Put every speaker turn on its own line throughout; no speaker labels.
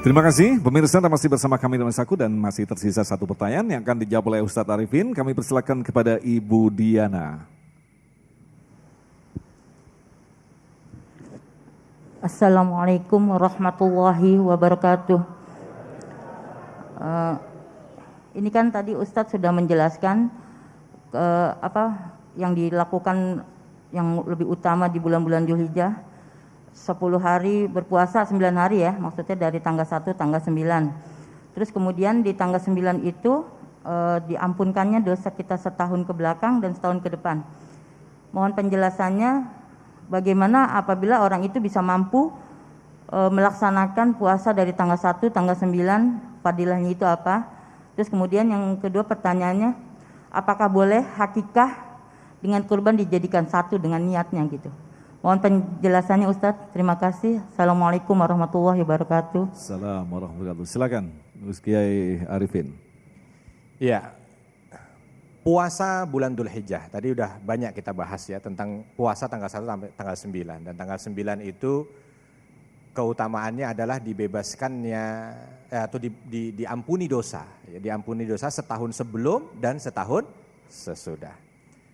Terima kasih, pemirsa Anda masih bersama kami Dalam Saku dan masih tersisa satu pertanyaan yang akan dijawab oleh Ustadz Arifin. Kami persilakan kepada Ibu Diana.
Assalamualaikum warahmatullahi wabarakatuh. Ini kan tadi Ustadz sudah menjelaskan apa yang dilakukan yang lebih utama di bulan-bulan Dzulhijjah. 10 hari berpuasa, 9 hari ya, maksudnya dari tanggal 1 tanggal 9. Terus kemudian di tanggal 9 itu diampunkannya dosa kita setahun ke belakang dan setahun ke depan. Mohon penjelasannya bagaimana apabila orang itu bisa mampu melaksanakan puasa dari tanggal 1 tanggal 9, fadilahnya itu apa? Terus kemudian yang kedua pertanyaannya, apakah boleh hakikah dengan kurban dijadikan satu dengan niatnya gitu? Mohon penjelasannya Ustadz. Terima kasih. Assalamualaikum warahmatullahi wabarakatuh.
Assalamualaikum warahmatullahi wabarakatuh. Silakan, Gus Kiai Arifin.
Ya, puasa bulan Dzulhijjah. Tadi udah banyak kita bahas ya tentang puasa tanggal 1 sampai tanggal 9. Dan tanggal 9 itu keutamaannya adalah dibebaskannya atau diampuni dosa. Ya, diampuni dosa setahun sebelum dan setahun sesudah.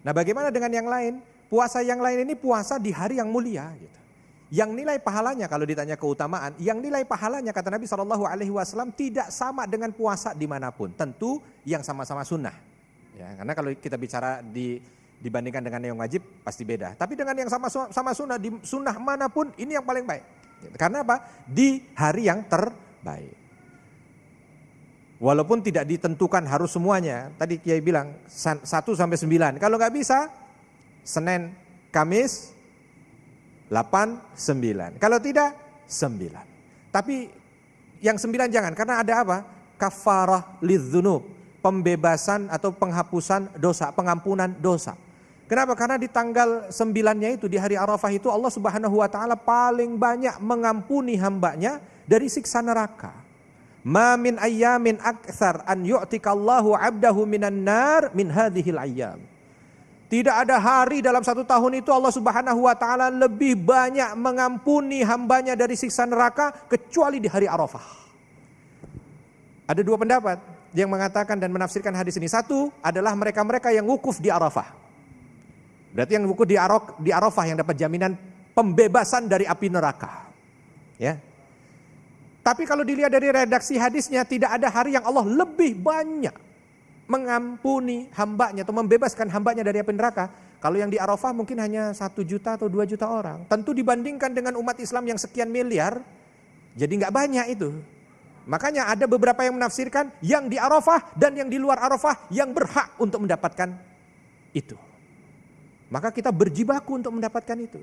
Nah, bagaimana dengan yang lain? Puasa yang lain ini puasa di hari yang mulia gitu. Yang nilai pahalanya kalau ditanya keutamaan, yang nilai pahalanya kata Nabi SAW tidak sama dengan puasa dimanapun. Tentu yang sama-sama sunnah. Ya, karena kalau kita bicara dibandingkan dengan yang wajib pasti beda. Tapi dengan yang sama sunnah, di sunnah manapun ini yang paling baik. Gitu. Karena apa? Di hari yang terbaik. Walaupun tidak ditentukan harus semuanya. Tadi Kiai bilang 1 sampai 9. Kalau nggak bisa Senin, Kamis, 8, 9. Kalau tidak, 9. Tapi yang 9 jangan, karena ada apa? Kafarah lidzunub, pembebasan atau penghapusan dosa, pengampunan dosa. Kenapa? Karena di tanggal 9-nya itu, di hari Arafah itu Allah Subhanahu wa taala paling banyak mengampuni hambanya dari siksa neraka. Ma min ayyamin aktsar an yu'tikallahu 'abdahu minan nar min hadhil ayyam. Tidak ada hari dalam 1 tahun itu Allah Subhanahu wa taala lebih banyak mengampuni hambanya dari siksa neraka kecuali di hari Arafah. Ada 2 pendapat yang mengatakan dan menafsirkan hadis ini. Satu adalah mereka-mereka yang wukuf di Arafah. Berarti yang wukuf di Arafah yang dapat jaminan pembebasan dari api neraka. Ya. Tapi kalau dilihat dari redaksi hadisnya tidak ada hari yang Allah lebih banyak mengampuni hambanya atau membebaskan hambanya dari api neraka. Kalau yang di Arafah mungkin hanya 1 juta atau 2 juta orang. Tentu dibandingkan dengan umat Islam yang sekian miliar, jadi nggak banyak itu. Makanya ada beberapa yang menafsirkan yang di Arafah dan yang di luar Arafah yang berhak untuk mendapatkan itu. Maka kita berjibaku untuk mendapatkan itu.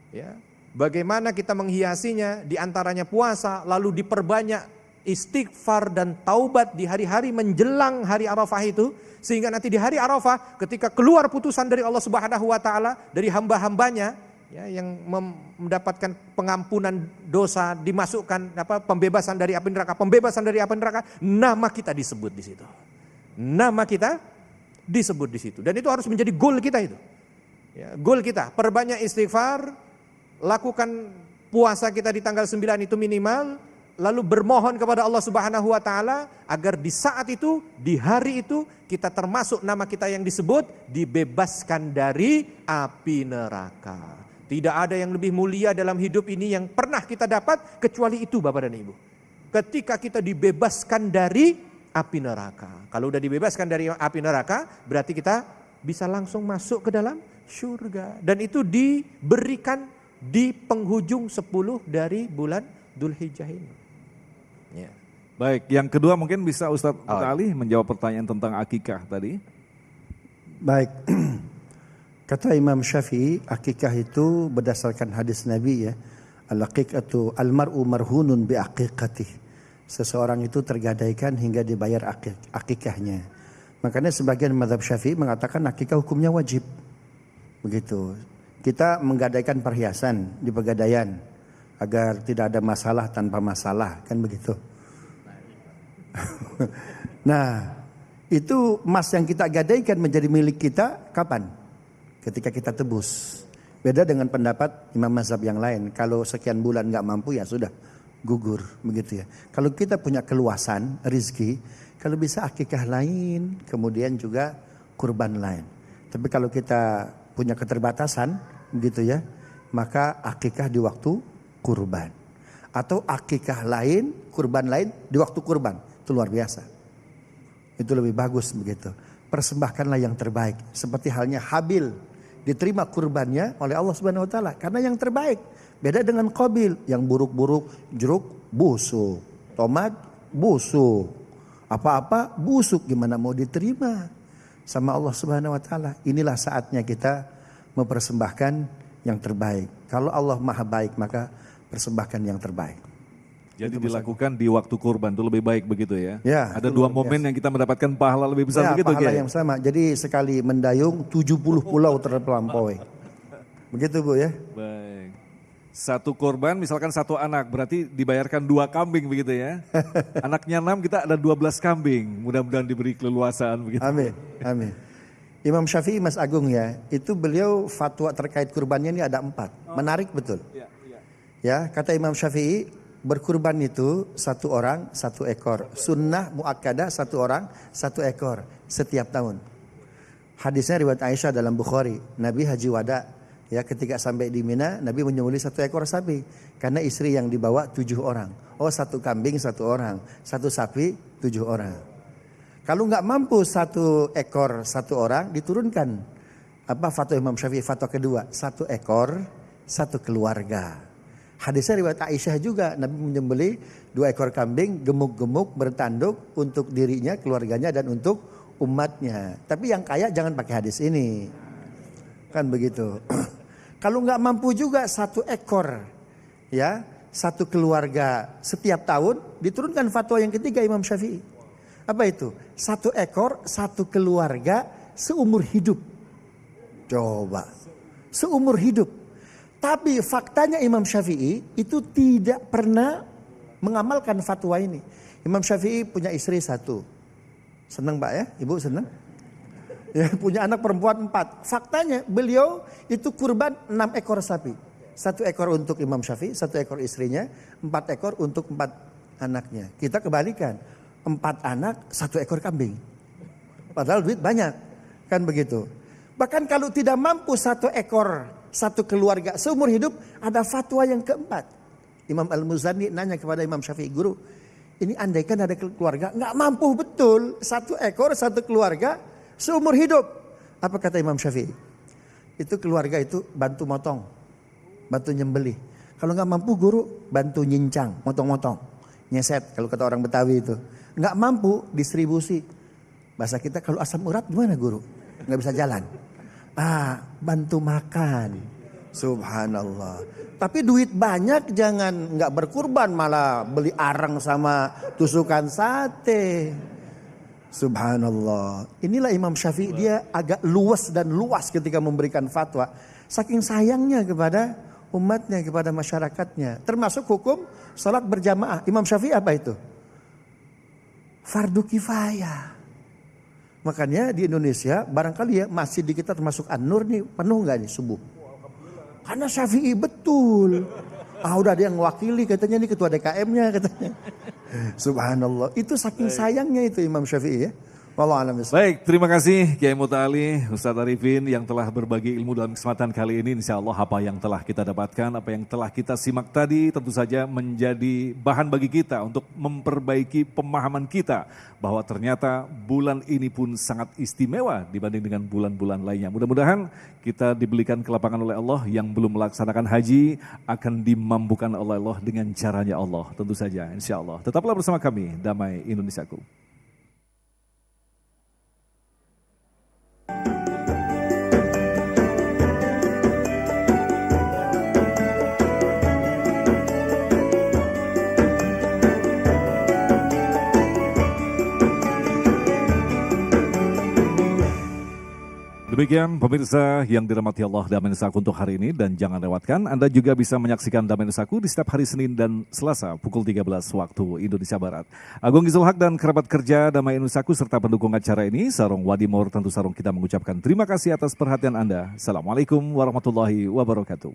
Ya, bagaimana kita menghiasinya? Di antaranya puasa, lalu diperbanyak istighfar dan taubat di hari-hari menjelang hari Arafah itu, sehingga nanti di hari Arafah ketika keluar putusan dari Allah Subhanahu wa taala dari hamba-hambanya ya, yang mendapatkan pengampunan dosa, dimasukkan pembebasan dari api neraka, nama kita disebut di situ. Nama kita disebut di situ. Dan itu harus menjadi goal kita itu. Ya, goal kita, perbanyak istighfar, lakukan puasa kita di tanggal 9 itu minimal, lalu bermohon kepada Allah Subhanahu wa taala agar di saat itu, di hari itu kita termasuk nama kita yang disebut dibebaskan dari api neraka. Tidak ada yang lebih mulia dalam hidup ini yang pernah kita dapat kecuali itu Bapak dan Ibu. Ketika kita dibebaskan dari api neraka. Kalau udah dibebaskan dari api neraka, berarti kita bisa langsung masuk ke dalam surga. Dan itu diberikan di penghujung 10 dari bulan Dzulhijjah ini. Ya.
Baik, yang kedua mungkin bisa Ustadz Ali menjawab pertanyaan tentang akikah tadi.
Baik, kata Imam Syafi'i, akikah itu berdasarkan hadis Nabi ya. Al-aqiqatu al-mar'u marhunun bi aqiqatih. Seseorang itu tergadaikan hingga dibayar akikahnya. Makanya sebagian mazhab Syafi'i mengatakan akikah hukumnya wajib. Begitu. Kita menggadaikan perhiasan di pegadaian agar tidak ada masalah tanpa masalah, kan begitu. Nah, itu emas yang kita gadaikan menjadi milik kita kapan? Ketika kita tebus. Beda dengan pendapat imam mazhab yang lain. Kalau sekian bulan nggak mampu ya sudah, gugur, begitu ya. Kalau kita punya keluasan rezeki, kalau bisa akikah lain, kemudian juga kurban lain. Tapi kalau kita punya keterbatasan, begitu ya, maka akikah di waktu kurban. Atau akikah lain, kurban lain di waktu kurban. Itu luar biasa. Itu lebih bagus begitu. Persembahkanlah yang terbaik. Seperti halnya Habil, diterima kurbannya oleh Allah Subhanahu wa taala karena yang terbaik. Beda dengan Qabil yang buruk-buruk, jeruk busuk, tomat busuk, apa-apa busuk, gimana mau diterima sama Allah Subhanahu wa taala. Inilah saatnya kita mempersembahkan yang terbaik. Kalau Allah Maha baik, maka persembahkan yang terbaik.
Jadi dilakukan di waktu kurban itu lebih baik begitu ya?
Ya,
ada
itu
dua
luar
momen
biasa.
yang kita mendapatkan pahala lebih besar
Ya,
begitu
pahala
Kiai?
yang sama. Jadi sekali mendayung 70 pulau terlampaui. Begitu Bu ya.
Baik. Satu korban misalkan satu anak berarti dibayarkan 2 kambing begitu ya? Anaknya 6 kita ada 12 kambing. Mudah-mudahan diberi keleluasaan begitu.
Amin. Amin. Imam Syafi'i Mas Agung ya, itu beliau fatwa terkait kurbannya ini ada 4. Menarik betul. Ya, kata Imam Syafi'i, berkurban itu 1 orang 1 ekor. Sunnah muakkadah 1 orang 1 ekor setiap tahun. Hadisnya riwayat Aisyah dalam Bukhari. Nabi haji wada, ya, ketika sampai di Mina, Nabi menyembelih 1 ekor sapi karena istri yang dibawa 7 orang. Oh, 1 kambing 1 orang, 1 sapi 7 orang. Kalau nggak mampu 1 ekor 1 orang, diturunkan apa fatwa Imam Syafi'i, fatwa kedua, 1 ekor 1 keluarga. Hadisnya riwayat Aisyah juga, Nabi menyembelih 2 ekor kambing gemuk-gemuk bertanduk untuk dirinya, keluarganya dan untuk umatnya. Tapi yang kaya jangan pakai hadis ini. Kan begitu. Kalau nggak mampu juga 1 ekor, ya, 1 keluarga setiap tahun, diturunkan fatwa yang ketiga Imam Syafi'i. Apa itu? 1 ekor 1 keluarga seumur hidup. Coba, seumur hidup. Tapi faktanya Imam Syafi'i itu tidak pernah mengamalkan fatwa ini. Imam Syafi'i punya istri 1. Senang Pak ya? Ibu senang? Ya, punya anak perempuan 4. Faktanya beliau itu kurban 6 ekor sapi. 1 ekor untuk Imam Syafi'i, 1 ekor istrinya, 4 ekor untuk 4 anaknya. Kita kebalikan. 4 anak, 1 ekor kambing. Padahal duit banyak. Kan begitu. Bahkan kalau tidak mampu 1 ekor 1 keluarga seumur hidup, ada fatwa yang keempat. Imam Al-Muzani nanya kepada Imam Syafi'i, guru, ini andaikan ada keluarga nggak mampu betul 1 ekor 1 keluarga seumur hidup. Apa kata Imam Syafi'i? Itu keluarga itu bantu motong, bantu nyembelih. Kalau nggak mampu guru, bantu nyincang, motong-motong, nyeset kalau kata orang Betawi itu. Nggak mampu distribusi. Bahasa kita kalau asam urat gimana guru? Nggak bisa jalan. Bantu makan. Subhanallah. Tapi duit banyak jangan nggak berkurban, malah beli arang sama tusukan sate. Subhanallah. Inilah Imam Syafi'i, dia agak luas dan luas ketika memberikan fatwa. Saking sayangnya kepada umatnya, kepada masyarakatnya. Termasuk hukum salat berjamaah. Imam Syafi'i apa itu? Fardu kifayah. Makanya di Indonesia barangkali ya masjid di kita termasuk An-Nur nih penuh nggak nih subuh? Karena Syafi'i betul. Udah ada yang mewakili katanya nih ketua DKM-nya katanya. Subhanallah. Itu saking sayangnya itu Imam Syafi'i ya. Wallahu a'lam bishawab.
Baik, terima kasih Kiai Muta'ali, Ustadz Arifin yang telah berbagi ilmu dalam kesempatan kali ini. Insya Allah apa yang telah kita dapatkan, apa yang telah kita simak tadi tentu saja menjadi bahan bagi kita untuk memperbaiki pemahaman kita bahwa ternyata bulan ini pun sangat istimewa dibanding dengan bulan-bulan lainnya. Mudah-mudahan kita diberikan kelapangan oleh Allah, yang belum melaksanakan haji akan dimampukan oleh Allah dengan caranya Allah. Tentu saja, insya Allah. Tetaplah bersama kami, Damai Indonesiaku. Demikian pemirsa yang dirahmati Allah, Damai Indonesiaku untuk hari ini, dan jangan lewatkan Anda juga bisa menyaksikan Damai Indonesiaku di setiap hari Senin dan Selasa pukul 13 waktu Indonesia Barat. Agung Gizul Haq dan kerabat kerja Damai Indonesiaku serta pendukung acara ini, Sarung Wadimor, tentu Sarung kita mengucapkan terima kasih atas perhatian Anda. Assalamualaikum warahmatullahi wabarakatuh.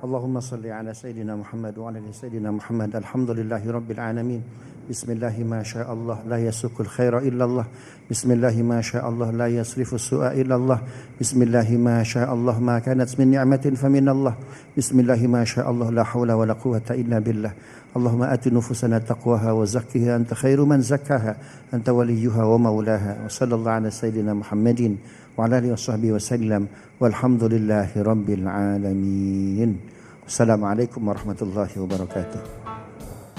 اللهم صل على سيدنا محمد وعلى ال سيدنا محمد. الحمد لله رب العالمين. بسم الله ما شاء الله لا يسوق الخير إلا الله. بسم الله ما شاء الله لا يصرف السوء إلا الله. بسم الله ما شاء الله ما كانت من نعمة فمن الله. بسم الله ما شاء الله لا حول ولا قوة إلا بالله. اللهم آت نفوسنا تقواها وزكها أنت خير من زكاها أنت وليها ومولاها. وصلى الله على سيدنا محمد وعلى آله وصحبه وسلم والحمد لله رب العالمين. السلام عليكم ورحمة الله وبركاته.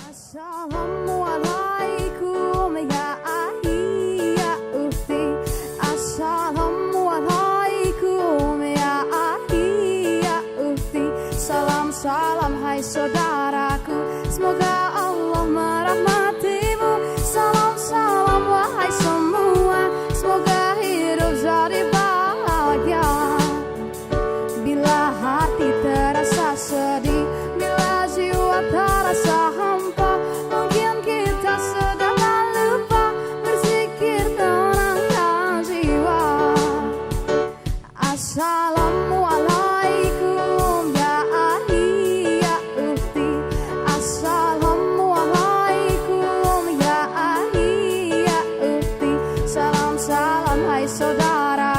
Assalamualaikum ya ahi ya ukhti. Assalamualaikum ya ahi ya ukhti. Salam salam hai saudaraku. Semoga